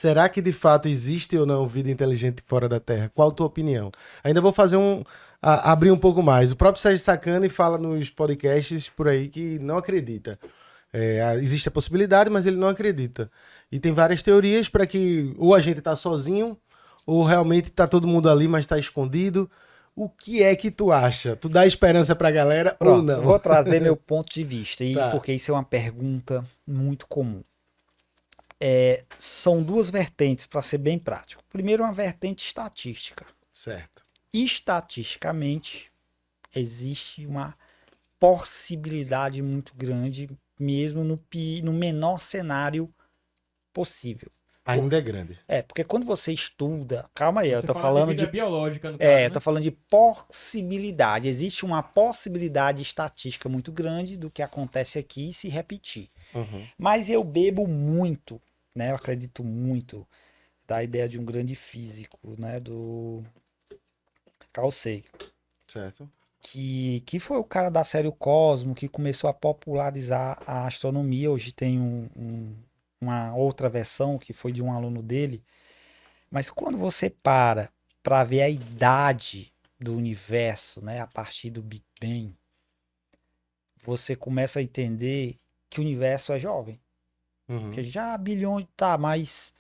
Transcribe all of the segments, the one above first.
será que de fato existe ou não vida inteligente fora da Terra? Qual a tua opinião? Ainda vou fazer abrir um pouco mais. O próprio Sérgio Sacani fala nos podcasts por aí que não acredita. Existe a possibilidade, mas ele não acredita. E tem várias teorias para que ou a gente está sozinho, ou realmente está todo mundo ali, mas está escondido. O que é que tu acha? Tu dá esperança para a galera ou Pronto, não? vou trazer meu ponto de vista, e Tá, porque isso é uma pergunta muito comum. São duas vertentes, para ser bem prático. Primeiro, uma vertente estatística. certo. Estatisticamente, existe uma possibilidade muito grande, mesmo no menor cenário possível. Por- Ainda é grande. porque quando você estuda, calma aí, eu Você tô fala de falando vida de, biológica, no caso, eu tô né? falando de possibilidade. Existe uma possibilidade estatística muito grande do que acontece aqui se repetir. Uhum. Mas eu bebo muito, né? Eu acredito muito da ideia de um grande físico, né? Do Carl Sagan, Certo. que foi o cara da série O Cosmo, que começou a popularizar a astronomia. Hoje tem uma outra versão que foi de um aluno dele. Mas quando você para ver a idade do universo, né, a partir do Big Bang, você começa a entender que o universo é jovem. Que Uhum. já há bilhões, tá, mas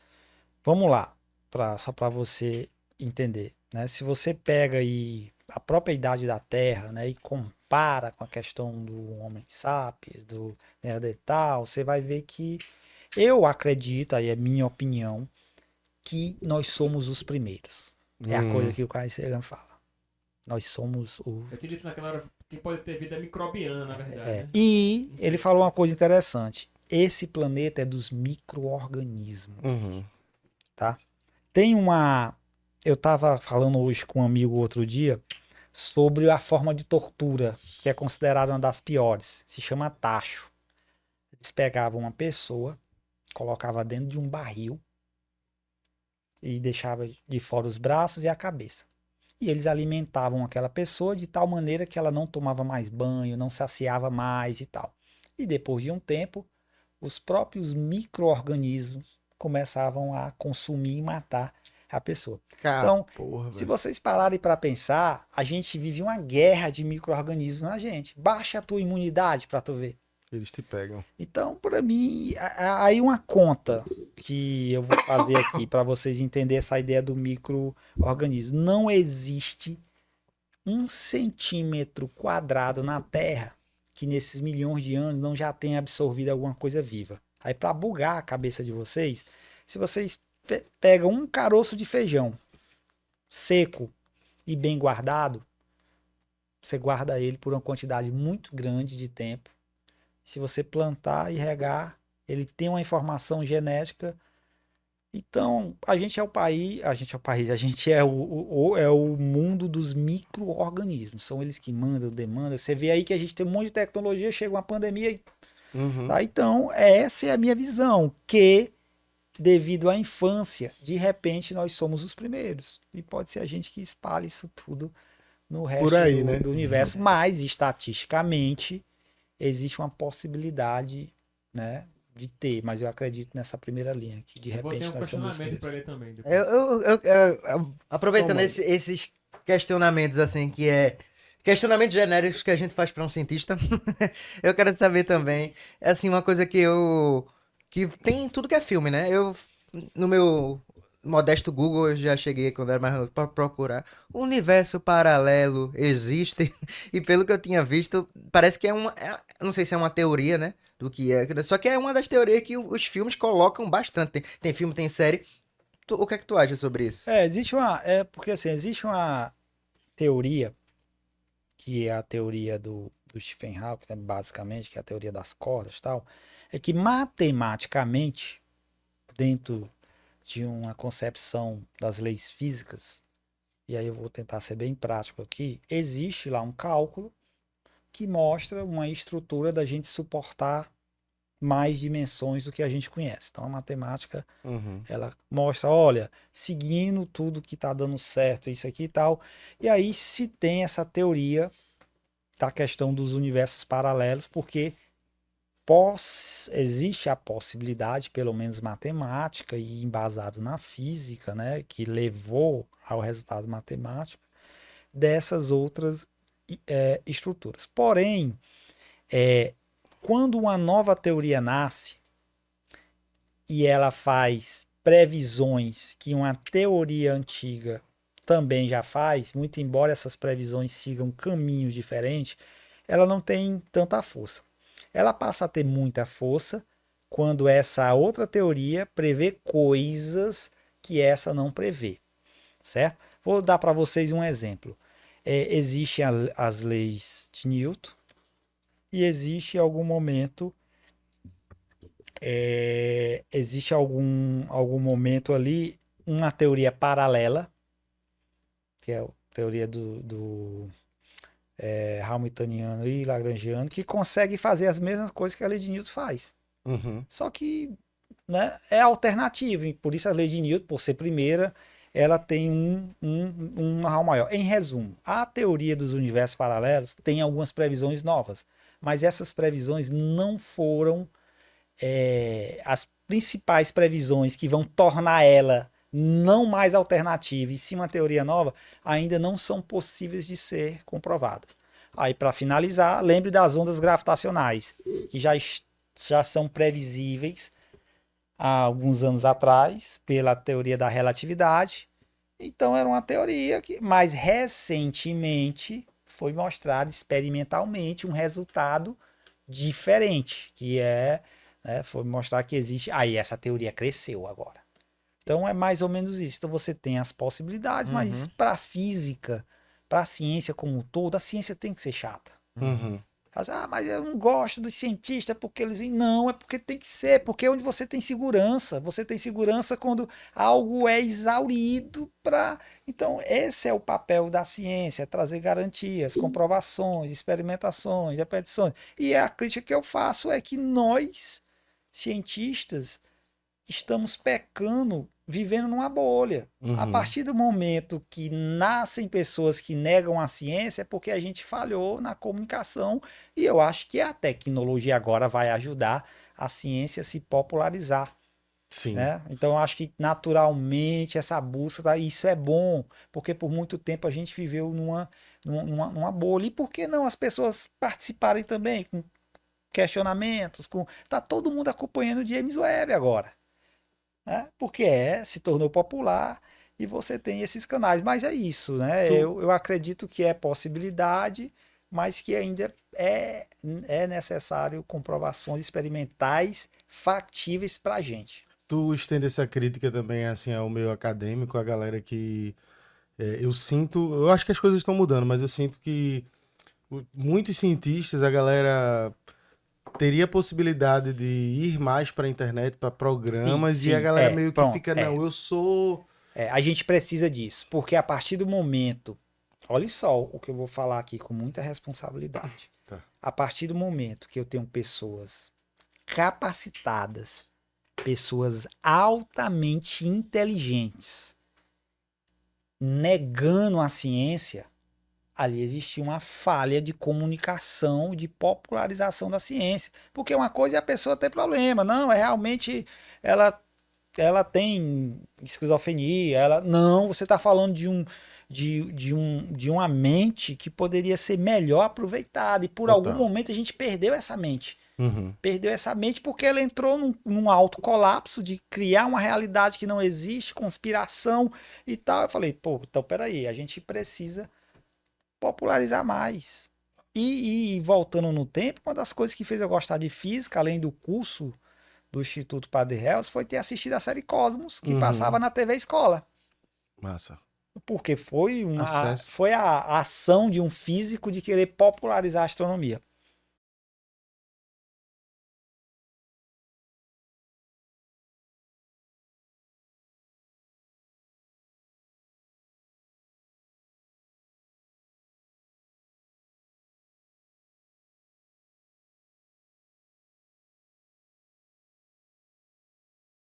vamos lá, só para você entender, né? Se você pega aí a própria idade da Terra, né, e compara com a questão do Homo sapiens, do Neandertal, você vai ver que eu acredito, aí é minha opinião, que nós somos os primeiros. É a coisa Hum. que o Carl Sagan fala. Nós somos o. Eu tinha dito naquela hora que pode ter vida microbiana, na verdade, né? E Não ele sei, falou uma mas. coisa interessante. Esse planeta é dos micro-organismos, Uhum. tá? Tem uma. Eu estava falando hoje com um amigo outro dia sobre a forma de tortura, que é considerada uma das piores. Se chama tacho. Eles pegavam uma pessoa, colocava dentro de um barril e deixava de fora os braços e a cabeça. E eles alimentavam aquela pessoa de tal maneira que ela não tomava mais banho, não saciava mais e tal. E depois de um tempo, os próprios micro-organismos começavam a consumir e matar a pessoa. Cá, Então, porra, se velho. vocês pararem para pensar, a gente vive uma guerra de micro-organismos na gente. Baixa a tua imunidade para tu ver. Eles te pegam. Então, para mim, aí uma conta que eu vou fazer aqui para vocês entenderem essa ideia do micro-organismo. Não existe 1 centímetro quadrado na Terra que nesses milhões de anos não já tenha absorvido alguma coisa viva. Aí, para bugar a cabeça de vocês, se vocês pegam um caroço de feijão seco e bem guardado, você guarda ele por uma quantidade muito grande de tempo. Se você plantar e regar, ele tem uma informação genética. Então, a gente é é o mundo dos micro-organismos. São eles que mandam, demandam. Você vê aí que a gente tem um monte de tecnologia, chega uma pandemia, Uhum. tá? Então, essa é a minha visão, que devido à infância, de repente nós somos os primeiros. E pode ser a gente que espalha isso tudo no Por resto aí, né? do universo, mas estatisticamente existe uma possibilidade, né, de ter, mas eu acredito nessa primeira linha, que de Eu vou ter repente um nós somos os questionamento primeiros. pra ele também Eu, depois. aproveitando Somos. esses questionamentos, assim, que é. Questionamentos genéricos que a gente faz para um cientista. Eu quero saber também. É assim, uma coisa que eu. Que tem em tudo que é filme, né? No meu modesto Google, eu já cheguei quando era mais novo pra procurar. O universo paralelo existe. E pelo que eu tinha visto, parece que é uma. Não sei se é uma teoria, né? Do que é. Só que é uma das teorias que os filmes colocam bastante. Tem filme, tem série. O que é que tu acha sobre isso? Porque assim, existe uma teoria, que é a teoria do Stephen Hawking, né, basicamente, que é a teoria das cordas e tal, é que matematicamente, dentro de uma concepção das leis físicas, e aí eu vou tentar ser bem prático aqui, existe lá um cálculo que mostra uma estrutura da gente suportar mais dimensões do que a gente conhece. Então a matemática, Uhum. ela mostra, olha, seguindo tudo que está dando certo, isso aqui e tal. E aí se tem essa teoria da questão dos universos paralelos, porque existe a possibilidade, pelo menos matemática e embasado na física, né, que levou ao resultado matemático, dessas outras estruturas. Porém, quando uma nova teoria nasce e ela faz previsões que uma teoria antiga também já faz, muito embora essas previsões sigam caminhos diferentes, ela não tem tanta força. Ela passa a ter muita força quando essa outra teoria prevê coisas que essa não prevê, certo? Vou dar para vocês um exemplo. Existem as leis de Newton e existe em algum momento existe algum momento ali uma teoria paralela, que é a teoria do hamiltoniano e lagrangiano, que consegue fazer as mesmas coisas que a lei de Newton faz. Uhum. Só que, né, é alternativo, e por isso a lei de Newton, por ser primeira, ela tem um know-how maior. Em resumo, a teoria dos universos paralelos tem algumas previsões novas, mas essas previsões não foram as principais previsões que vão tornar ela não mais alternativa e sim uma teoria nova, ainda não são possíveis de ser comprovadas. Aí, para finalizar, lembre das ondas gravitacionais, que já são previsíveis há alguns anos atrás pela teoria da relatividade. Então, era uma teoria que, mais recentemente, foi mostrado experimentalmente um resultado diferente, que foi mostrar que existe. Aí essa teoria cresceu agora. Então é mais ou menos isso. Então você tem as possibilidades, mas para a física, para a ciência como um todo, a ciência tem que ser chata. Uhum. Mas eu não gosto dos cientistas porque eles... Não, é porque tem que ser, porque é onde você tem segurança. Você tem segurança quando algo é exaurido para... Então esse é o papel da ciência, trazer garantias, comprovações, experimentações, repetições. E a crítica que eu faço é que nós, cientistas, estamos pecando, vivendo numa bolha. Uhum. A partir do momento que nascem pessoas que negam a ciência, é porque a gente falhou na comunicação, e eu acho que a tecnologia agora vai ajudar a ciência a se popularizar. Sim. Né? Então eu acho que naturalmente essa busca, isso é bom, porque por muito tempo a gente viveu numa bolha. E por que não as pessoas participarem também com questionamentos? Tá todo mundo acompanhando o James Webb agora. Né? Porque se tornou popular e você tem esses canais. Mas é isso, né? Eu acredito que é possibilidade, mas que ainda é necessário comprovações experimentais factíveis para a gente. Tu estende essa crítica também assim ao meio acadêmico, a galera que eu acho que as coisas estão mudando, mas eu sinto que muitos cientistas, a galera teria a possibilidade de ir mais para a internet, para programas, sim, e a galera meio que fica, não, eu sou... a gente precisa disso, porque a partir do momento, olha só o que eu vou falar aqui com muita responsabilidade, Tá. A partir do momento que eu tenho pessoas capacitadas, pessoas altamente inteligentes, negando a ciência, ali existe uma falha de comunicação, de popularização da ciência. Porque uma coisa é a pessoa ter problema. Não, realmente ela tem esquizofrenia. Não, você está falando de uma mente que poderia ser melhor aproveitada. E por algum momento a gente perdeu essa mente. Uhum. Perdeu essa mente porque ela entrou num autocolapso de criar uma realidade que não existe, conspiração e tal. Eu falei, então peraí, a gente precisa popularizar mais. E voltando no tempo, uma das coisas que fez eu gostar de física, além do curso do Instituto Padre Hells, foi ter assistido a série Cosmos, que passava na TV Escola. Massa. Porque foi a ação de um físico de querer popularizar a astronomia.